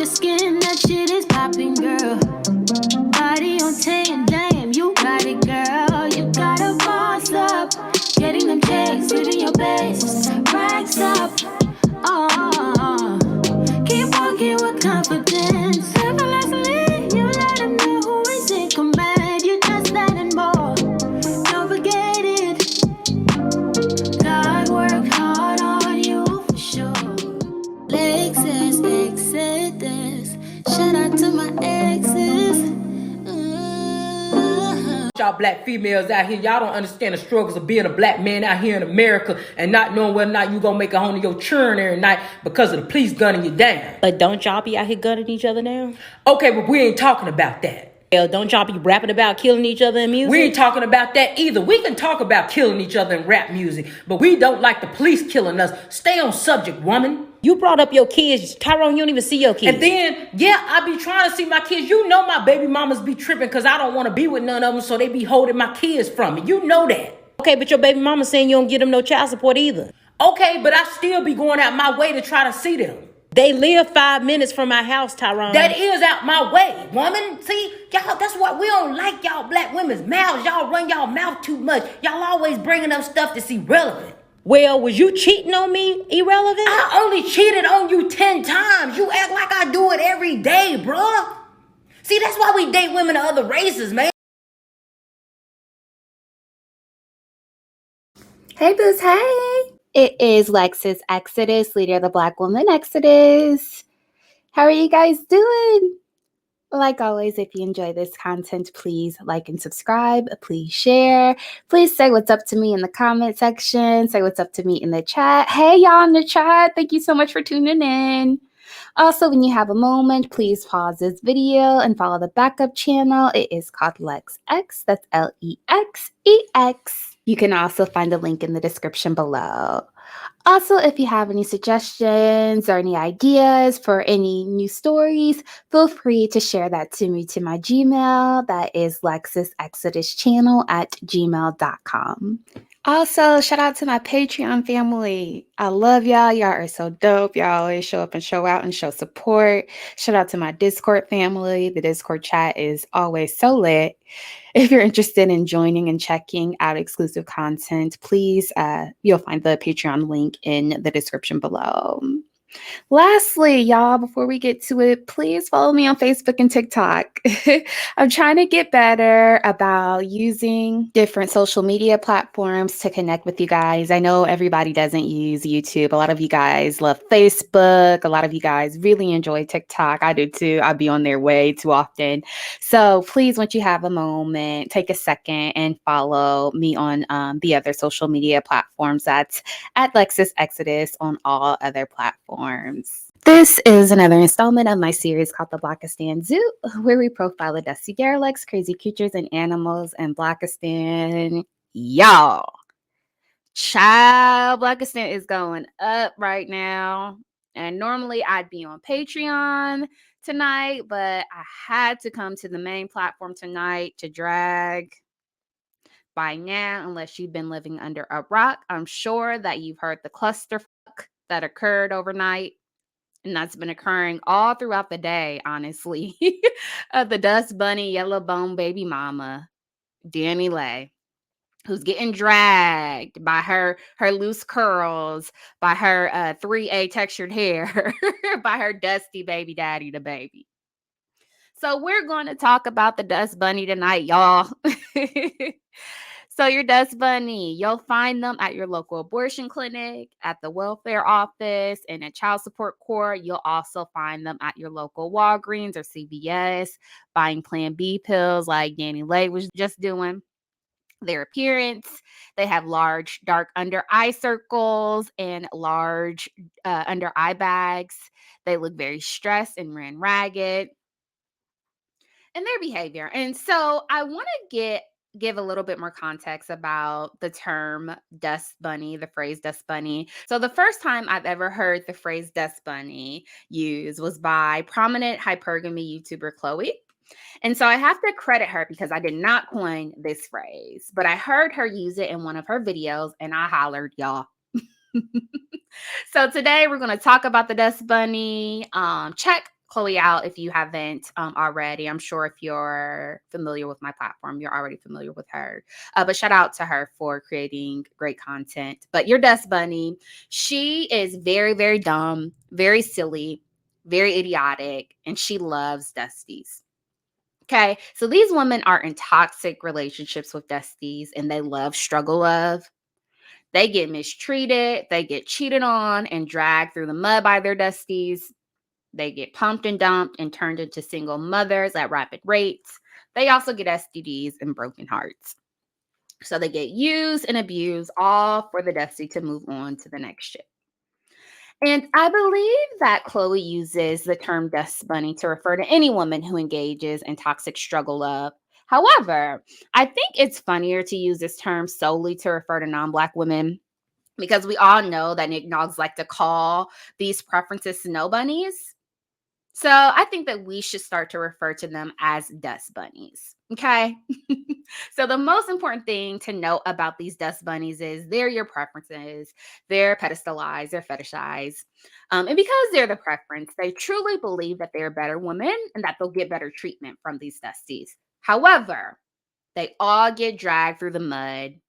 your skin, that shit is popping, girl. Body on 10, damn, you got it, girl. You gotta boss up, getting them checks, living your best, racks up. Keep walking with confidence. Effortlessly, you let them know who is in command. You just that and more. Don't forget it. God worked hard on you for sure. Lexus Exodus. Shout out to my exes. Y'all black females out here, y'all don't understand the struggles of being a black man out here in America and not knowing whether or not you gonna make it home to your children every night because of the police gunning you down. But don't y'all be out here gunning each other down? Okay, but we ain't talking about that. Hell, don't y'all be rapping about killing each other in music? We ain't talking about that either. We can talk about killing each other in rap music, but we don't like the police killing us. Stay on subject, woman. You brought up your kids. Tyrone, you don't even see your kids. And then, yeah, I be trying to see my kids. You know my baby mamas be tripping because I don't want to be with none of them, so they be holding my kids from me. You know that. Okay, but your baby mama saying you don't give them no child support either. Okay, but I still be going out my way to try to see them. They live 5 minutes from my house, Tyrone. That is out my way, woman. See, y'all, that's why we don't like y'all black women's mouths. Y'all run y'all mouth too much. Y'all always bringing up stuff that's irrelevant. Well, was you cheating on me irrelevant? I only cheated on you 10 times. You act like I do it every day, bruh. See, that's why we date women of other races, man. Hey, Booze, hey. It is Lexus Exodus, leader of the Black Woman Exodus. How are you guys doing? Like always, if you enjoy this content, please like and subscribe. Please share. Please say what's up to me in the comment section. Say what's up to me in the chat. Hey, y'all in the chat. Thank you so much for tuning in. Also, when you have a moment, please pause this video and follow the backup channel. It is called LexX. That's LEXEX. You can also find the link in the description below. Also, if you have any suggestions or any ideas for any new stories, feel free to share that to me to my Gmail. That is LexusExodusChannel@gmail.com. Also, shout out to my Patreon family. I love y'all. Y'all are so dope. Y'all always show up and show out and show support. Shout out to my Discord family. The Discord chat is always so lit. If you're interested in joining and checking out exclusive content, please, you'll find the Patreon link in the description below. Lastly, y'all, before we get to it, please follow me on Facebook and TikTok. I'm trying to get better about using different social media platforms to connect with you guys. I know everybody doesn't use YouTube. A lot of you guys love Facebook. A lot of you guys really enjoy TikTok. I do too. I be on there way too often. So please, once you have a moment, take a second and follow me on the other social media platforms. That's at Lexus Exodus on all other platforms. This is another installment of my series called the Blackistan Zoo, where we profile the dusty derelicts, crazy creatures, and animals in Blackistan. Y'all, child, Blackistan is going up right now. And normally I'd be on Patreon tonight, but I had to come to the main platform tonight to drag. By now, unless you've been living under a rock, I'm sure that you've heard the clusterfuck that occurred overnight, and that's been occurring all throughout the day, honestly. The Dust Bunny Yellow Bone baby mama, Dani Leigh, who's getting dragged by her loose curls, by her 3A textured hair, by her dusty baby daddy, the baby. So we're going to talk about the Dust Bunny tonight, y'all. So your Dust Bunny, you'll find them at your local abortion clinic, at the welfare office, and at child support court. You'll also find them at your local Walgreens or CVS, buying Plan B pills like Dani Leigh was just doing. Their appearance, they have large dark under eye circles and large under eye bags. They look very stressed and ran ragged. And their behavior. And so I want to give a little bit more context about the term dust bunny, the phrase dust bunny. So the first time I've ever heard the phrase dust bunny used was by prominent hypergamy YouTuber Chloe. And so I have to credit her because I did not coin this phrase, but I heard her use it in one of her videos and I hollered, y'all. So today we're going to talk about the dust bunny, check Chloe out if you haven't already. I'm sure if you're familiar with my platform, you're already familiar with her. But shout out to her for creating great content. But your Dust Bunny, she is very, very dumb, very silly, very idiotic, and she loves Dusties. Okay, so these women are in toxic relationships with Dusties and they love struggle love. They get mistreated, they get cheated on and dragged through the mud by their Dusties. They get pumped and dumped and turned into single mothers at rapid rates. They also get STDs and broken hearts. So they get used and abused, all for the Dusty to move on to the next ship. And I believe that Chloe uses the term Dust Bunny to refer to any woman who engages in toxic struggle love. However, I think it's funnier to use this term solely to refer to non-Black women because we all know that Nignogs like to call these preferences snow bunnies. So I think that we should start to refer to them as dust bunnies. Okay. So the most important thing to note about these dust bunnies is they're your preferences. They're pedestalized, they're fetishized. And because they're the preference, they truly believe that they're better women and that they'll get better treatment from these dusties. However, they all get dragged through the mud.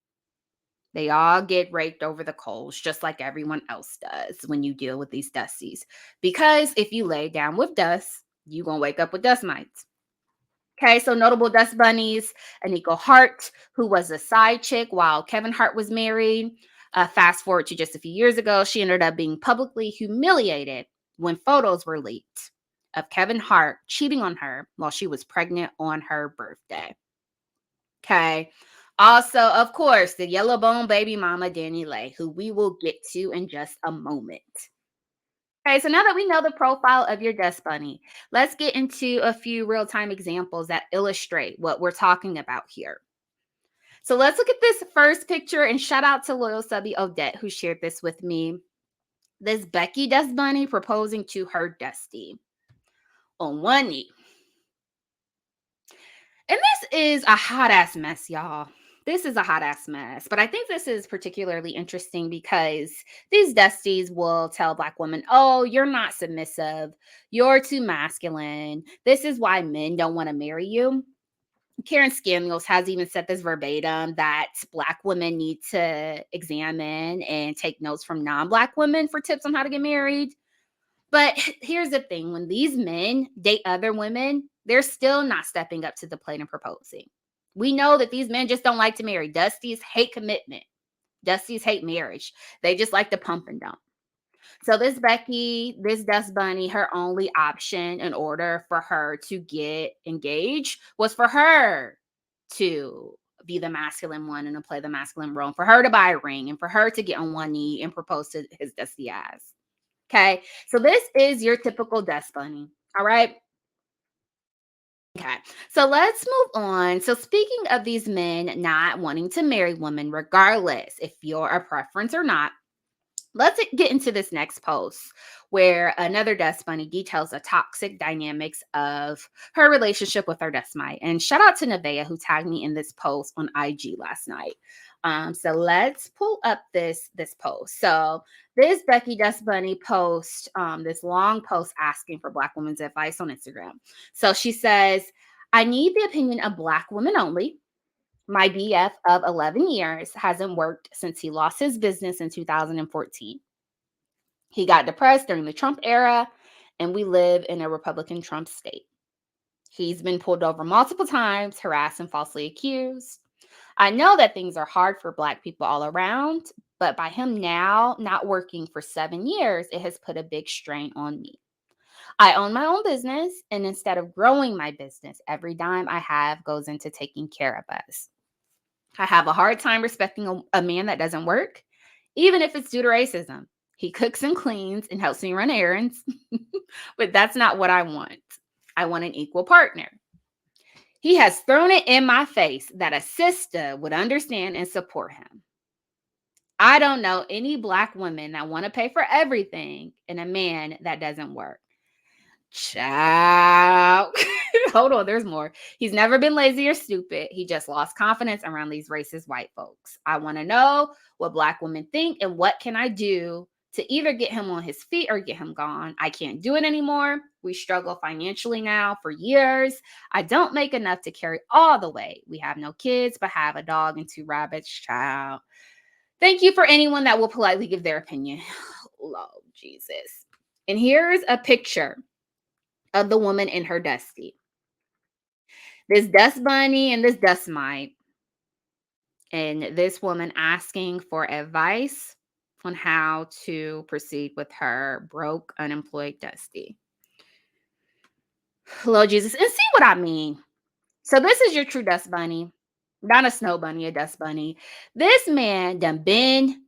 They all get raked over the coals, just like everyone else does when you deal with these dusties. Because if you lay down with dust, you're going to wake up with dust mites. Okay, so notable dust bunnies, Aniko Hart, who was a side chick while Kevin Hart was married. Fast forward to just a few years ago, she ended up being publicly humiliated when photos were leaked of Kevin Hart cheating on her while she was pregnant on her birthday. Okay. Also, of course, the yellow bone baby mama, Dani Leigh, who we will get to in just a moment. Okay, so now that we know the profile of your dust bunny, let's get into a few real-time examples that illustrate what we're talking about here. So let's look at this first picture and shout out to loyal subby Odette who shared this with me. This Becky dust bunny proposing to her dusty on one knee. And this is a hot ass mess, y'all. This is a hot ass mess. But I think this is particularly interesting because these dusties will tell Black women, oh, you're not submissive. You're too masculine. This is why men don't want to marry you. Karen Scaniels has even said this verbatim that Black women need to examine and take notes from non-Black women for tips on how to get married. But here's the thing. When these men date other women, they're still not stepping up to the plate and proposing. We know that these men just don't like to marry. Dusties hate commitment. Dusties hate marriage. They just like to pump and dump. So this Becky, this dust bunny, her only option in order for her to get engaged was for her to be the masculine one and to play the masculine role, for her to buy a ring and for her to get on one knee and propose to his dusty ass. Okay, so this is your typical dust bunny. All right. Okay, so let's move on. So, speaking of these men not wanting to marry women, regardless if you're a preference or not, let's get into this next post where another dust bunny details the toxic dynamics of her relationship with her dust mite. And shout out to Nevaeh who tagged me in this post on IG last night. So let's pull up this post. So this Becky Dust Bunny post, this long post asking for Black women's advice on Instagram. So she says, I need the opinion of Black women only. My BF of 11 years hasn't worked since he lost his business in 2014. He got depressed during the Trump era, and we live in a Republican Trump state. He's been pulled over multiple times, harassed and falsely accused. I know that things are hard for Black people all around, but by him now not working for 7 years, it has put a big strain on me. I own my own business, and instead of growing my business, every dime I have goes into taking care of us. I have a hard time respecting a man that doesn't work, even if it's due to racism. He cooks and cleans and helps me run errands, but that's not what I want. I want an equal partner. He has thrown it in my face that a sister would understand and support him. I don't know any Black women that want to pay for everything and a man that doesn't work. Child. Hold on, there's more. He's never been lazy or stupid. He just lost confidence around these racist white folks. I want to know what Black women think and what can I do to either get him on his feet or get him gone. I can't do it anymore. We struggle financially now for years. I don't make enough to carry all the weight. We have no kids, but have a dog and 2 rabbits. Child. Thank you for anyone that will politely give their opinion. Lord Jesus. And here's a picture of the woman in her dusty. This dust bunny and this dust mite. And this woman asking for advice on how to proceed with her broke, unemployed dusty. Lord Jesus. And see what I mean. So this is your true dust bunny. Not a snow bunny, a dust bunny. This man done been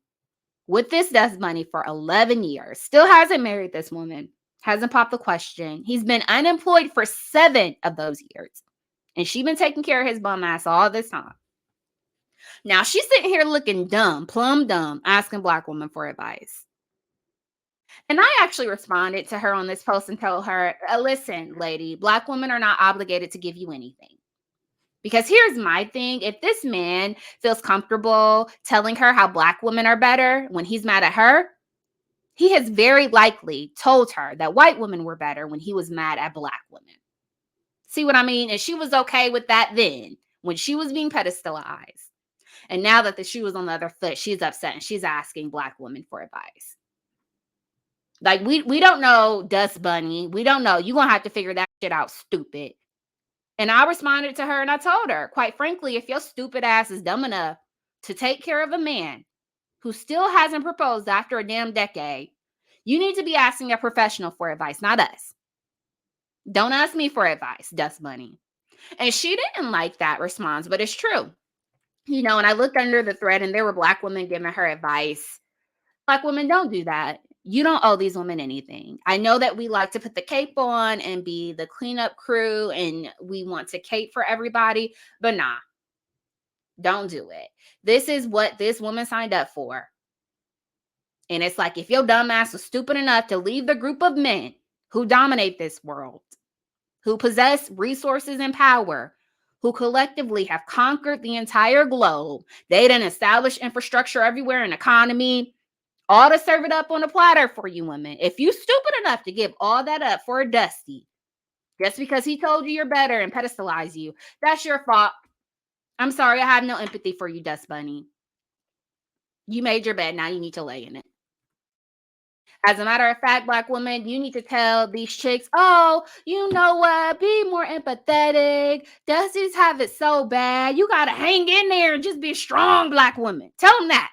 with this dust bunny for 11 years. Still hasn't married this woman. Hasn't popped the question. He's been unemployed for 7 of those years. And she been taking care of his bum ass all this time. Now she's sitting here looking dumb, plumb dumb, asking Black woman for advice. And I actually responded to her on this post and told her, listen, lady, Black women are not obligated to give you anything. Because here's my thing. If this man feels comfortable telling her how Black women are better when he's mad at her, he has very likely told her that white women were better when he was mad at Black women. See what I mean? And she was okay with that then when she was being pedestalized. And now that the shoe was on the other foot, she's upset and she's asking Black women for advice. Like, we don't know, Dust Bunny. We don't know. You're going to have to figure that shit out, stupid. And I responded to her and I told her, quite frankly, if your stupid ass is dumb enough to take care of a man who still hasn't proposed after a damn decade, you need to be asking a professional for advice, not us. Don't ask me for advice, Dust Bunny. And she didn't like that response, but it's true. You know, and I looked under the thread and there were Black women giving her advice. Black women, don't do that. You don't owe these women anything. I know that we like to put the cape on and be the cleanup crew and we want to cape for everybody, but nah, don't do it. This is what this woman signed up for. And it's like, if your dumb ass was stupid enough to leave the group of men who dominate this world, who possess resources and power, who collectively have conquered the entire globe, they done established infrastructure everywhere, an economy, all to serve it up on a platter for you women. If you stupid enough to give all that up for a dusty, just because he told you you're better and pedestalize you, that's your fault. I'm sorry, I have no empathy for you, Dust Bunny. You made your bed, now you need to lay in it. As a matter of fact, Black women, you need to tell these chicks, oh, you know what? Be more empathetic. Dusties have it so bad. You got to hang in there and just be a strong Black woman. Tell them that.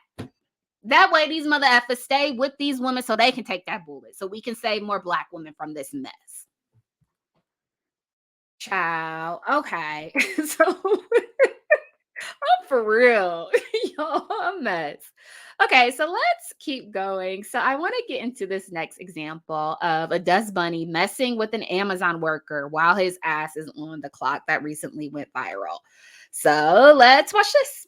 That way, these mother effers stay with these women so they can take that bullet. So we can save more Black women from this mess. Child. Okay. So, I'm for real. Y'all, a mess. Okay, so let's keep going. So I want to get into this next example of a dust bunny messing with an Amazon worker while his ass is on the clock that recently went viral. So let's watch this.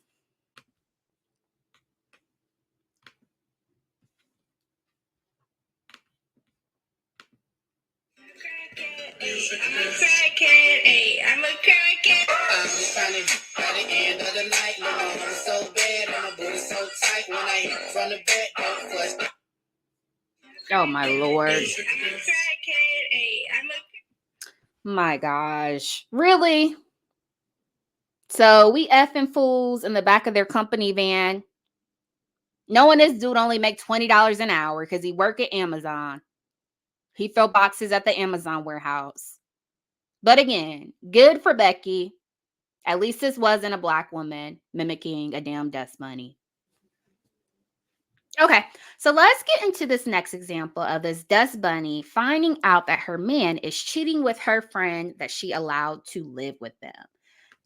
I'm a crackhead. I'm just trying to by the end of the night. You know, I'm so bad and my booty so tight. When I hit from the back, don't flush. Oh my Lord. My gosh. Really? So we effing fools in the back of their company van. Knowing this dude only make $20 an hour because he work at Amazon. He fill boxes at the Amazon warehouse. But again, good for Becky. At least this wasn't a Black woman mimicking a damn dust bunny. Okay, so let's get into this next example of this dust bunny finding out that her man is cheating with her friend that she allowed to live with them.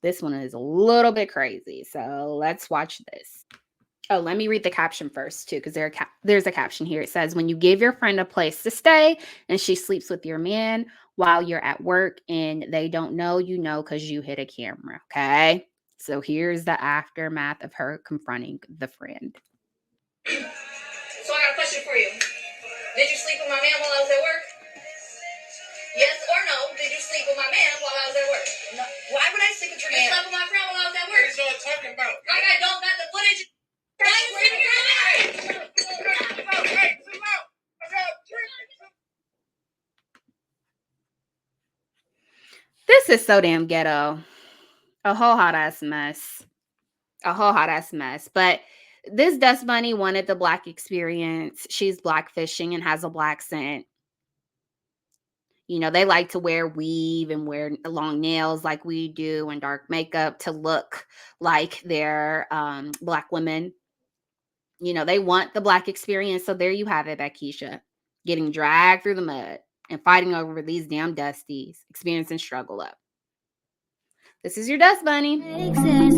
This one is a little bit crazy, so let's watch this. Oh, let me read the caption first, too, because there's a caption here. It says, when you give your friend a place to stay and she sleeps with your man while you're at work and they don't know, you know, because you hit a camera, okay? So here's the aftermath of her confronting the friend. So I got a question for you. Did you sleep with my man while I was at work? Yes or no? Did you sleep with my man while I was at work? No. Why would I sleep with your man? You slept with my friend while I was at work. What are y'all talking about? Like I don't got the footage. Why you sleeping with my man? This is so damn ghetto. A whole hot ass mess. But this Dust Bunny wanted the black experience. She's blackfishing and has a black scent. You know, they like to wear weave and wear long nails like we do and dark makeup to look like they're black women. You know, they want the black experience. So there you have it, Beckisha. Getting dragged through the mud and fighting over these damn dusties, experiencing struggle up. This is your Dust Bunny. Exodus.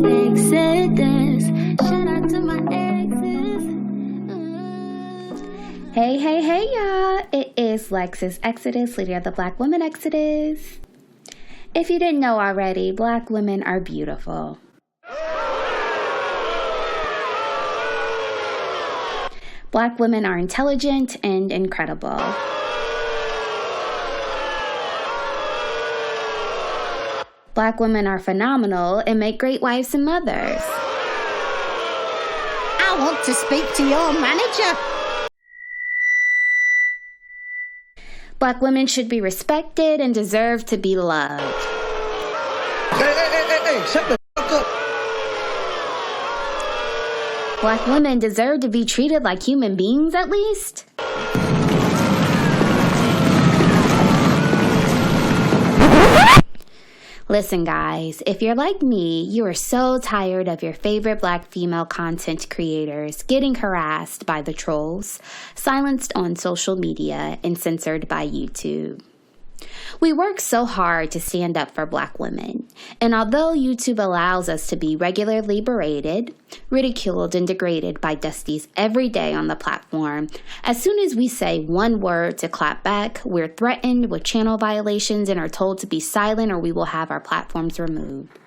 Shout out to my exes. Hey, y'all. It is Lexus Exodus, leader of the Black Women Exodus. If you didn't know already, Black women are beautiful. Black women are intelligent and incredible. Black women are phenomenal and make great wives and mothers. I want to speak to your manager. Black women should be respected and deserve to be loved. Hey, shut the fuck up. Black women deserve to be treated like human beings at least. Listen, guys, if you're like me, you are so tired of your favorite black female content creators getting harassed by the trolls, silenced on social media, and censored by YouTube. We work so hard to stand up for black women, and although YouTube allows us to be regularly berated, ridiculed, and degraded by dusties every day on the platform, as soon as we say one word to clap back, we're threatened with channel violations and are told to be silent or we will have our platforms removed.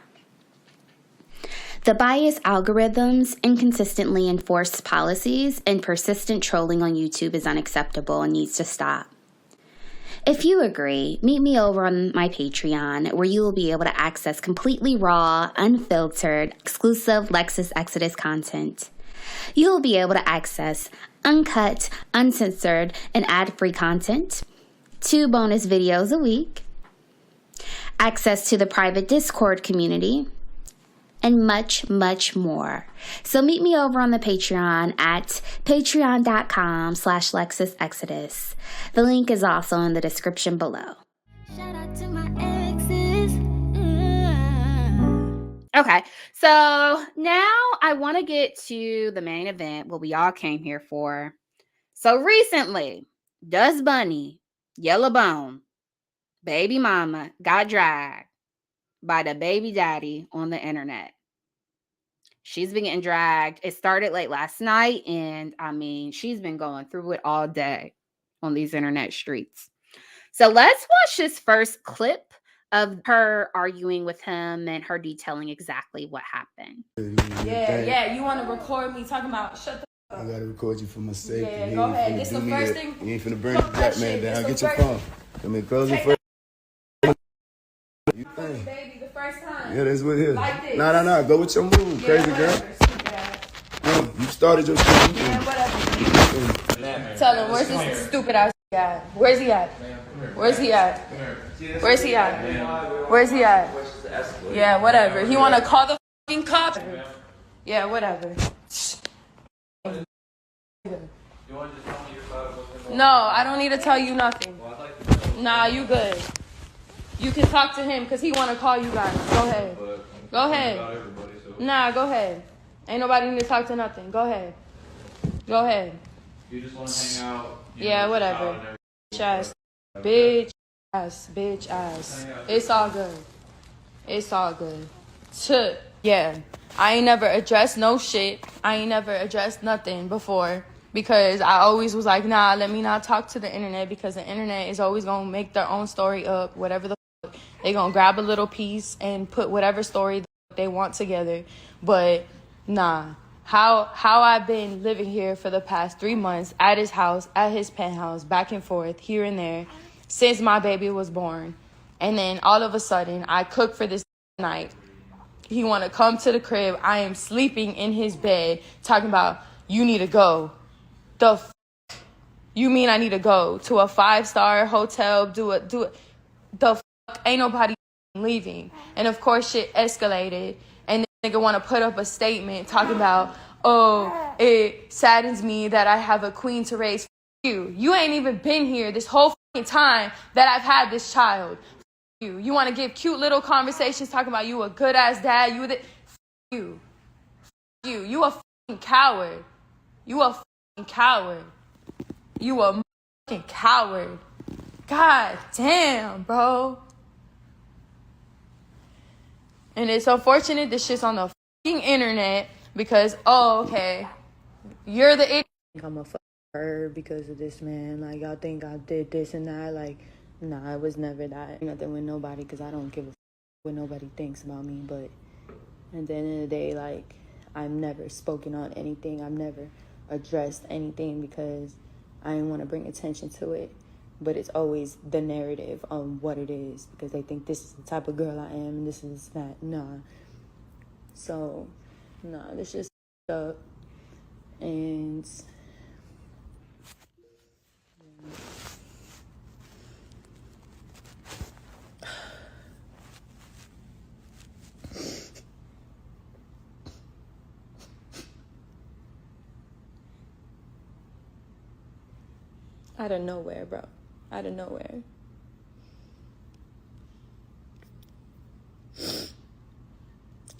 The biased algorithms, inconsistently enforced policies, and persistent trolling on YouTube is unacceptable and needs to stop. If you agree, meet me over on my Patreon, where you will be able to access completely raw, unfiltered, exclusive Lexus Exodus content. You will be able to access uncut, uncensored, and ad-free content, 2 bonus videos a week, access to the private Discord community, and much, much more. So meet me over on the Patreon at patreon.com/LexusExodus. The link is also in the description below. Shout out to my exes. Okay, so now I want to get to the main event, what we all came here for. So recently, Dust Bunny, Yellow Bone, baby mama got dragged by the baby daddy on the internet. She's been getting dragged. It started late last night, and I mean, she's been going through it all day on these internet streets. So let's watch this first clip of her arguing with him and her detailing exactly what happened. Yeah, you want to record me talking about shut the I gotta record you for my safety. Yeah, go ahead. This the first thing. You ain't finna burn the black man down. Get your phone. Let me close it first. You think? Baby, the first time. Yeah, that's what it is. Like this. Nah. Go with your move, crazy girl. No, you started your shit. Yeah, whatever. Tell him, where's this stupid ass guy? Where's he at? Where's he at? Where's he at? Where's he at? Yeah, whatever. He want to call the fucking cops? Yeah, whatever. No, I don't need to tell you nothing. Nah, you good. You can talk to him because he want to call you guys. Go ahead. Go ahead. Nah, go ahead. Ain't nobody need to talk to nothing. Go ahead. Go ahead. You just want to hang out. Yeah, whatever. Bitch ass. Bitch ass. Bitch ass. It's all good. It's all good. Yeah. I ain't never addressed no shit. I ain't never addressed nothing before. Because I always was like, nah, let me not talk to the internet. Because the internet is always going to make their own story up. Whatever the fuck. They going to grab a little piece and put whatever story they want together. But nah. How I've been living here for the past 3 months at his house, at his penthouse, back and forth, here and there, since my baby was born. And then all of a sudden, I cook for this night. He want to come to the crib. I am sleeping in his bed, talking about, you need to go. The you mean I need to go to a 5-star hotel, do it. The ain't nobody leaving. And of course shit escalated, and this nigga want to put up a statement talking about, oh, it saddens me that I have a queen to raise. You ain't even been here this whole time that I've had this child. You want to give cute little conversations talking about you a good ass dad. You a fucking coward. You a fucking coward. You a fucking coward. God damn, bro. And it's unfortunate this shit's on the fucking internet because, oh, okay, you're the idiot. I'm a fuck her because of this, man. Like, y'all think I did this and that. Like, nah, it was never that. Nothing with nobody because I don't give a fuck what nobody thinks about me. But at the end of the day, like, I've never spoken on anything. I've never addressed anything because I didn't want to bring attention to it. But it's always the narrative on what it is because they think this is the type of girl I am and this is that. Nah. So, nah, this just up. And out of nowhere, bro. Out of nowhere.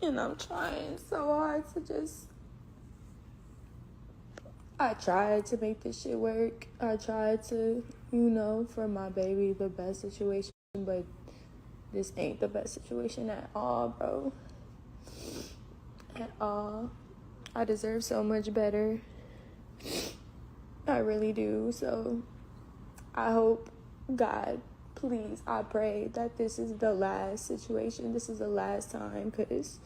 And I'm trying so hard to just... I tried to make this shit work. I tried to, for my baby, the best situation. But this ain't the best situation at all, bro. At all. I deserve so much better. I really do. So I hope, God, please, I pray that this is the last situation. This is the last time, because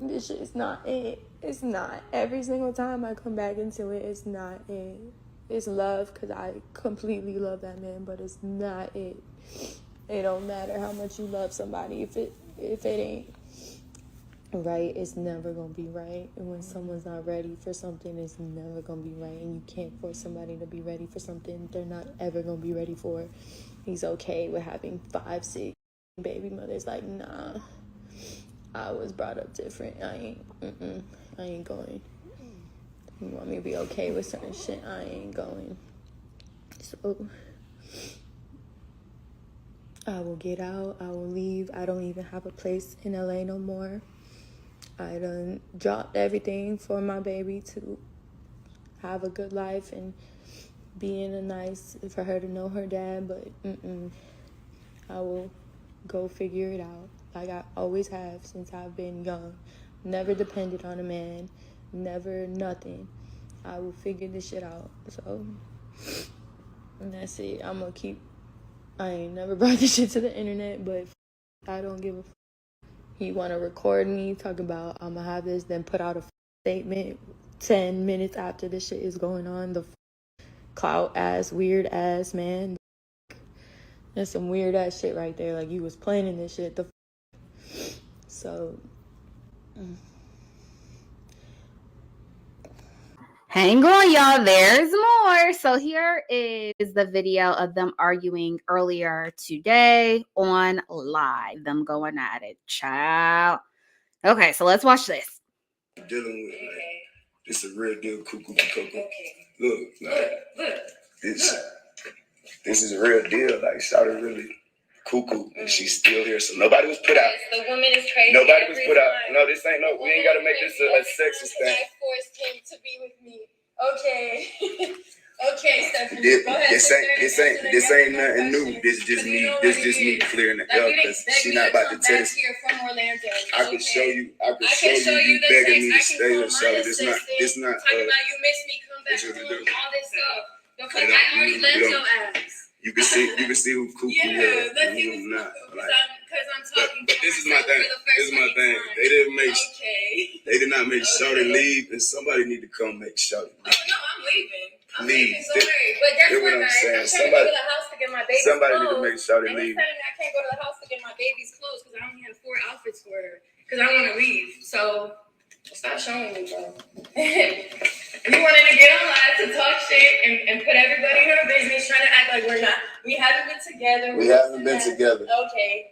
this shit is not it. It's not. Every single time I come back into it, it's not it. It's love, because I completely love that man, but it's not it. It don't matter how much you love somebody. If it ain't right, it's never gonna be right. And when someone's not ready for something, it's never gonna be right. And you can't force somebody to be ready for something they're not ever gonna be ready for. He's okay with having 5, 6 baby mothers. Like, nah, I was brought up different. I ain't going. You want me to be okay with certain shit? I ain't going. So I will get out. I will leave. I don't even have a place in LA no more. I done dropped everything for my baby to have a good life and be in a nice, for her to know her dad, but I will go figure it out like I always have since I've been young. Never depended on a man, never nothing. I will figure this shit out. So, and that's it. I'm gonna keep, I ain't never brought this shit to the internet, but I don't give a fuck. He want to record me, talk about I'm going to have this, then put out a statement 10 minutes after this shit is going on. The clout ass, weird ass man. That's some weird ass shit right there. Like, you was planning this shit. So, hang on, y'all. There's more. So here is the video of them arguing earlier today on live. Them going at it. Child. Okay, so let's watch this. Dealing with, like, this is a real deal cuckoo cocoa. Look, this is a real deal. Like, Shawty really cuckoo, and she's still here. So nobody was put out. The woman is crazy. Nobody was put out. No, this ain't no. We ain't got to make this a sexist thing. I forced him to be with me. Okay. Okay, Stephanie. Go ahead. This ain't nothing new. This just me clearing the air because she not about to tell us. I can show you you begging me to stay here, Shawty. This not. Talking about you miss me, come back home, all this stuff. Because I already left your ass. You can see who cuckoo is and who's not. Because I'm talking. But this is my thing. They did not make Shawty leave, and somebody need to come make Shawty leave. Oh, no, I'm leaving. I'm Leave. leaving, so worry. But guess what, guys? I'm trying to go to the house to get my baby's somebody clothes. Need to make Shawty and leave. And I can't go to the house to get my baby's clothes because I only have 4 outfits for her. Because I want to leave. So stop showing me, bro. You wanted to get on live to talk shit and put everybody in her business, trying to act like we're not. We haven't been together. We haven't been together. Okay.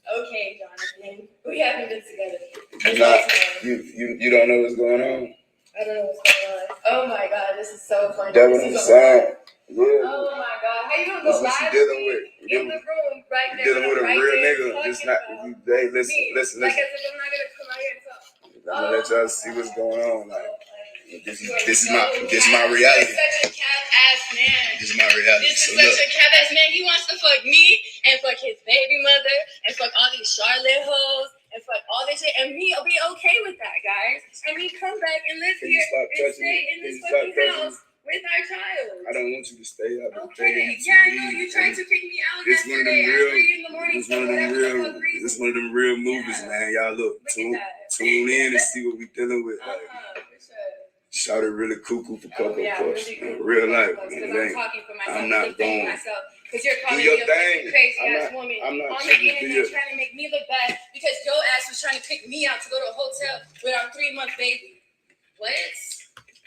Okay, Jonathan. We haven't been together. You don't know what's going on? I don't know what's going on. Oh my God, this is so funny. That's what I'm saying. Yeah. Oh my God, how you gonna go live in the room right there? Dealing with a real nigga. Just not. Hey, listen. Like as if I'm not gonna come out here and talk. I'm gonna let y'all see what's going on. Like, this is my reality. This is such a cap ass man. This is my reality. This is such a cap ass man. He wants to fuck me and fuck his baby mother and fuck all these Charlotte hoes and fuck all this shit. And me, I'll be okay with that, guys. And me come back and live here and stay in this fucking house with our child. I don't want you to stay. I've been Okay. Yeah, I know you tried to kick me out yesterday at 3 in the morning. This one of them real movies, man. Y'all look, tune in and see what we dealing with. Like, Shawty really cuckoo for Cocoa Puffs. Real life, man. I'm not going. Because you're calling me a crazy ass woman on the internet trying to make me look bad because your ass was trying to pick me out to go to a hotel with our 3-month baby. What?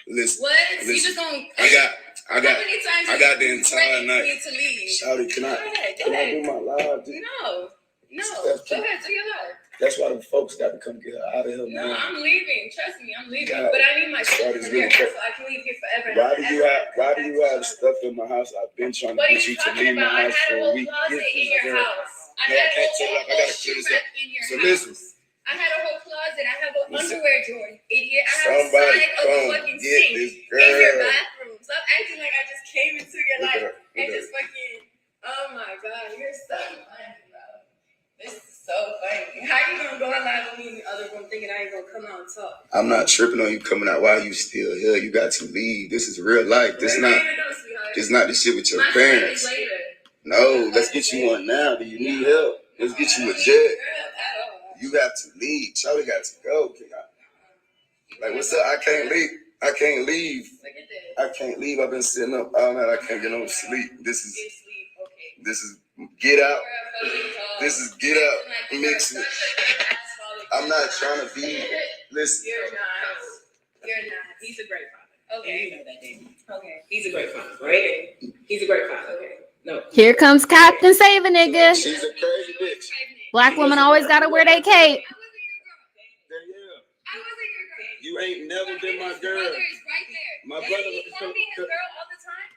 Listen. What? You just gonna? I got the entire night. Me to leave. Shawty, can I do my live? No. Go ahead, do your live. That's why the folks got to come get her out of here, man. No, I'm leaving. Trust me, I'm leaving. But I need my shit from here so I can leave here forever. Why do you have stuff in my house? I've been trying to get you to leave my house for a week. I had a whole closet in your house. I can't tell you. I gotta clear this up. So listen. I had a whole closet. I have an underwear drawer, idiot. I have Somebody a side of the fucking sink in your bathroom. Stop acting like I just came into your life and just fucking. Oh my God, you're so funny, bro. This is so funny. How you gonna go on live with me in the other room thinking I ain't gonna come out and talk? I'm not tripping on you coming out. Why are you still here? You got to leave. This is real life. This not the shit with your parents. No, let's get you one now. Do you need help? Let's get you a jet. You got to leave. Charlie got to go. Like, what's up? I can't leave. I can't leave. I've been sitting up all night. I can't get no sleep. This is get out. This is get out. Mix it. I'm not trying to be. Listen. You're not. He's a great father. Okay. You know that, Dani. Okay. He's a great father, right? He's a great father. Okay. No. Here comes Captain Save a Nigga. She's a crazy bitch. Black women always gotta wear their cape. You ain't never been my girl. My brother He call me his girl all the time.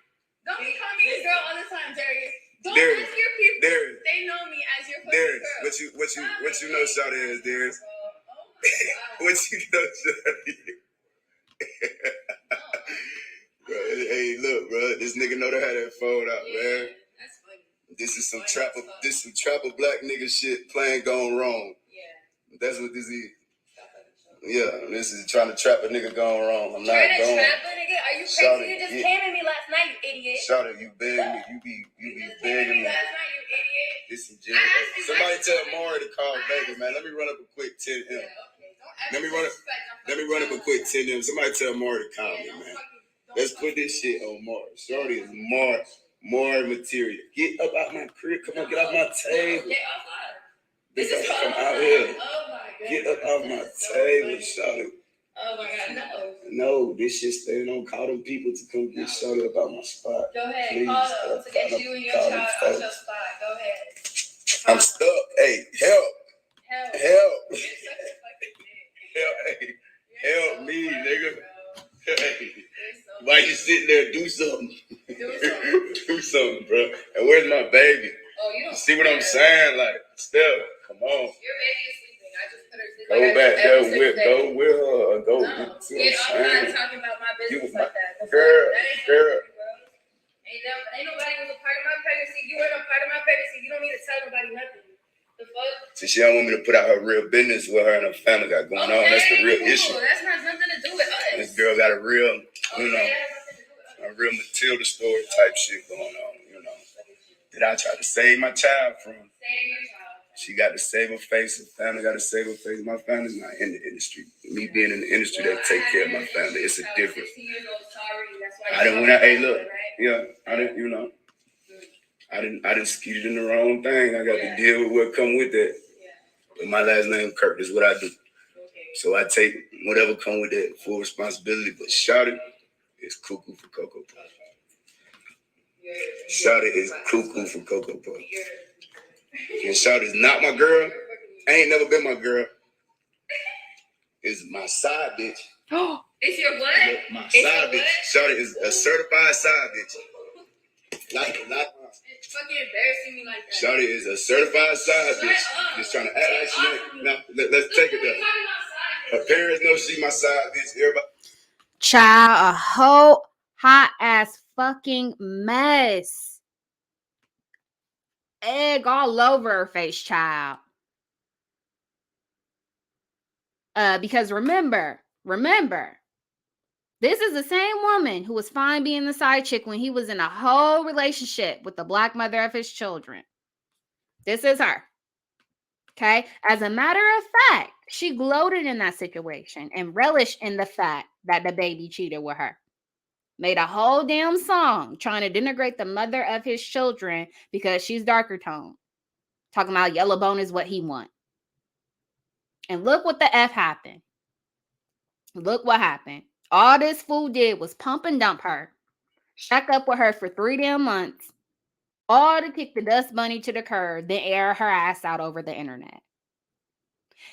Don't he call me his girl all the time, Darius? Don't ask your people. They know me as your fucking girl. What you know, Shawty is, Darius? What you know, Shawty? Hey, look, bro. This nigga know to have that phone out, man. That's funny. This is some trapper black nigga shit playing gone wrong. Yeah. That's what this is. Yeah, this is trying to trap a nigga gone wrong. I'm not trying to going. trap a nigga? Are you crazy? You just came at me last night, you idiot. Shawty, you begging me. You be begging me. Last night, you idiot. This is Jerry. Somebody tell Maury to call baby, man. Let me run up a quick 10 M. Let me run up a quick 10 M. Somebody tell Maury to call me, man. Let's put this shit on Maury. Shorty is Maury material. Get up out my crib. Come on, get off my table. This is come out here. Oh my God. Get up off my table, Shawty. Oh my God, no. No, this shit staying on. Call them people to come get Shawty up out my spot. Go ahead, please, call them to get you and your child out your spot. Go ahead. I'm stuck. Hey, help. You're such a fucking Help me, nigga. Hey, why you sitting there? Do something. Do something, bro. And where's my baby? Oh, you don't see what I'm saying? Like, Steph, come on. Your baby is sleeping. I just put her to Go back there with her. Go no, get to get off her. not talking about my business like that. Girl. Ain't nobody was a part of my pregnancy. You weren't a part of my pregnancy. You don't need to tell nobody nothing. The fuck? So she don't want me to put out her real business what her and her family got going on. That's the real issue. That's not something to do with us. This girl got a real, a real Matilda story type shit going on, that I tried to save my child from. She got to save her face. Her family got to save her face. My family's not in the industry. Me being in the industry, they take care of my family. It's a difference. I didn't I didn't skeeted in the wrong thing. I got to deal with what come with that. But my last name Kirk is what I do. So I take whatever come with that full responsibility. But Shawty is cuckoo for Cocoa Puff. Shawty is cuckoo for Cocoa Puff. And Shawty's not my girl. Ain't never been my girl. Is my side bitch. It's your what? My side bitch. Shawty is a certified side bitch. Not It's fucking embarrassing me like that. Shawty is a certified side bitch. Just trying to act like she ain't. Now, let's take it there. Her parents know she my side bitch. Everybody. Child, a whole hot ass fucking mess. Egg all over her face, child. Because remember, this is the same woman who was fine being the side chick when he was in a whole relationship with the black mother of his children. This is her. Okay? As a matter of fact, she gloated in that situation and relished in the fact that the baby cheated with her. Made a whole damn song trying to denigrate the mother of his children because she's darker toned. Talking about yellow bone is what he want. And look what the F happened. Look what happened. All this fool did was pump and dump her. Shack up with her for 3 damn months. All to kick the dust bunny to the curb, then air her ass out over the internet.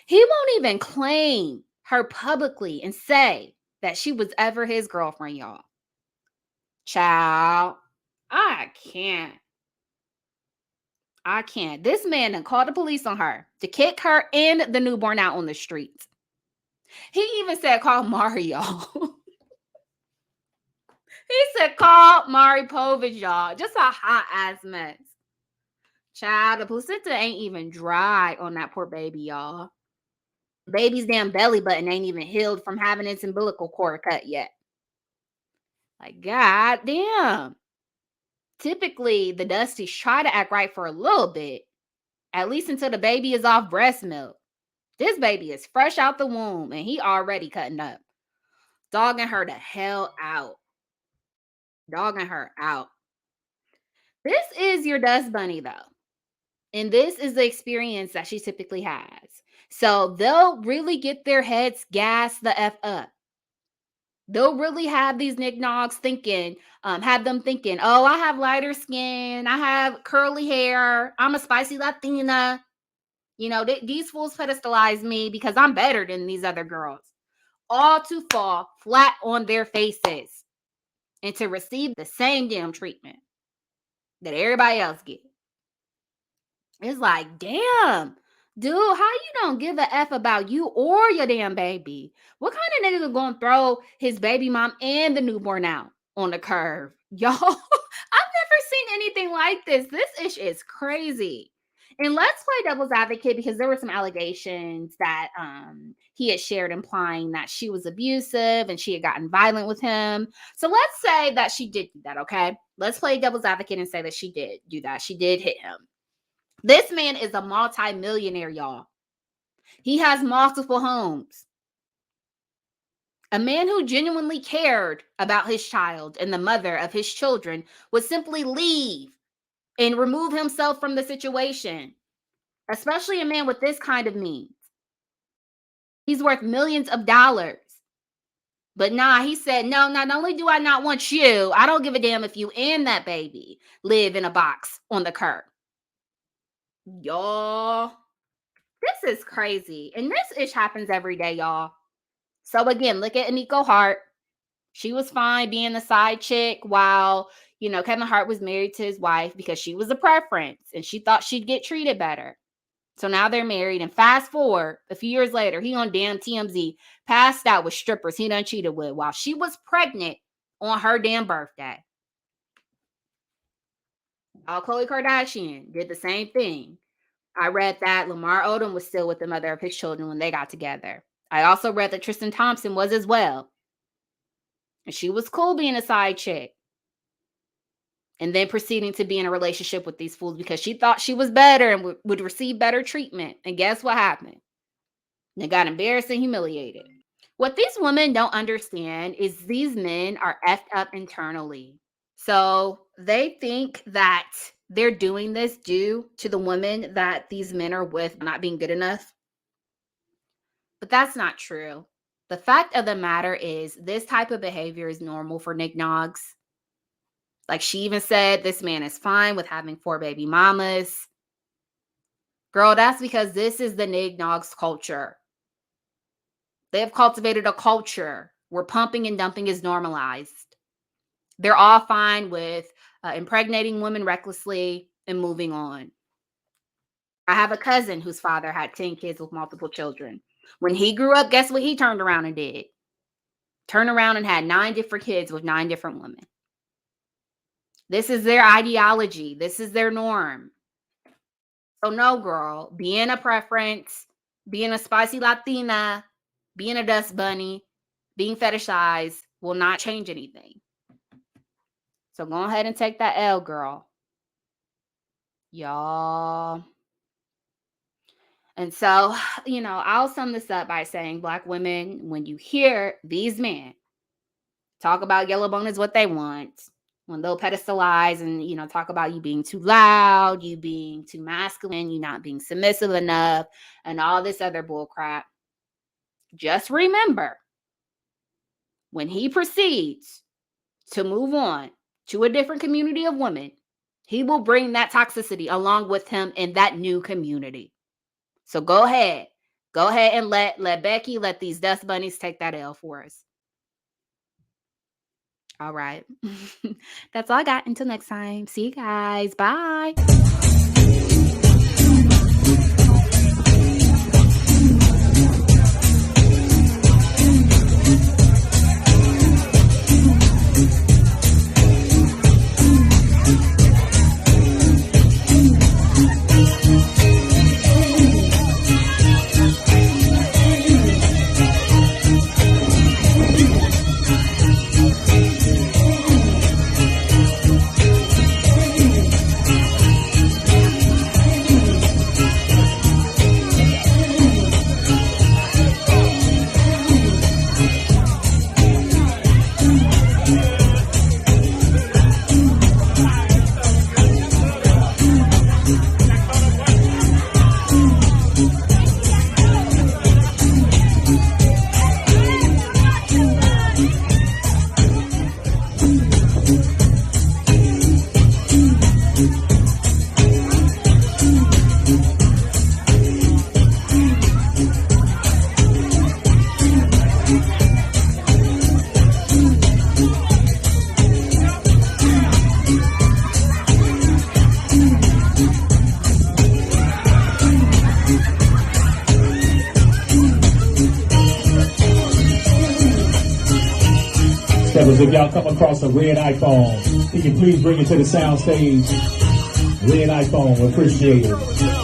He won't even claim her publicly and say that she was ever his girlfriend, y'all. Child, I can't. This man done called the police on her to kick her and the newborn out on the streets. He even said, call Mario. He said, call Mari Povich, y'all. Just a hot ass mess. Child, the placenta ain't even dry on that poor baby, y'all. Baby's damn belly button ain't even healed from having its umbilical cord cut yet. Like, god damn. Typically, the Dusties try to act right for a little bit, at least until the baby is off breast milk. This baby is fresh out the womb, and he already cutting up. Dogging her the hell out. Dogging her out. This is your dust bunny, though. And this is the experience that she typically has. So they'll really get their heads gassed the F up. They'll really have these nignogs thinking, have them thinking, oh, I have lighter skin. I have curly hair. I'm a spicy Latina. You know, these fools pedestalize me because I'm better than these other girls. All to fall flat on their faces and to receive the same damn treatment that everybody else gets. It's like, damn, dude, how you don't give a F about you or your damn baby? What kind of nigga gonna throw his baby mom and the newborn out on the curb? Y'all, I've never seen anything like this. This ish is crazy. And let's play devil's advocate because there were some allegations that he had shared implying that she was abusive and she had gotten violent with him. So let's say that she did do that, okay? Let's play devil's advocate and say that she did do that. She did hit him. This man is a multi-millionaire, y'all. He has multiple homes. A man who genuinely cared about his child and the mother of his children would simply leave and remove himself from the situation, especially a man with this kind of means. He's worth millions of dollars. But nah, he said, no, not only do I not want you, I don't give a damn if you and that baby live in a box on the curb. Y'all, this is crazy. And this ish happens every day, y'all. So again, look at Aniko Hart. She was fine being the side chick while, Kevin Hart was married to his wife because she was a preference and she thought she'd get treated better. So now they're married, and fast forward a few years later, he on damn TMZ, passed out with strippers he done cheated with while she was pregnant on her damn birthday. Khloe Kardashian did the same thing. I read that Lamar Odom was still with the mother of his children when they got together. I also read that Tristan Thompson was as well. And she was cool being a side chick. And then proceeding to be in a relationship with these fools because she thought she was better and would receive better treatment. And guess what happened? They got embarrassed and humiliated. What these women don't understand is these men are effed up internally. So they think that they're doing this due to the women that these men are with not being good enough. But that's not true. The fact of the matter is this type of behavior is normal for nignogs. Like she even said, this man is fine with having 4 baby mamas. Girl, that's because this is the Nignogs culture. They have cultivated a culture where pumping and dumping is normalized. They're all fine with impregnating women recklessly and moving on. I have a cousin whose father had 10 kids with multiple children. When he grew up, guess what he turned around and did? Turned around and had 9 different kids with 9 different women. This is their ideology. This is their norm. So no, girl, being a preference, being a spicy Latina, being a dust bunny, being fetishized will not change anything. So go ahead and take that L, girl. Y'all. And so, I'll sum this up by saying, Black women, when you hear these men talk about yellow bone is what they want, when they'll pedestalize and, talk about you being too loud, you being too masculine, you not being submissive enough, and all this other bull crap, just remember, when he proceeds to move on to a different community of women, he will bring that toxicity along with him in that new community. So go ahead and let Becky, let these dust bunnies take that L for us. All right. That's all I got. Until next time. See you guys. Bye. If y'all come across a red iPhone, can you please bring it to the sound stage? Red iPhone, appreciate it.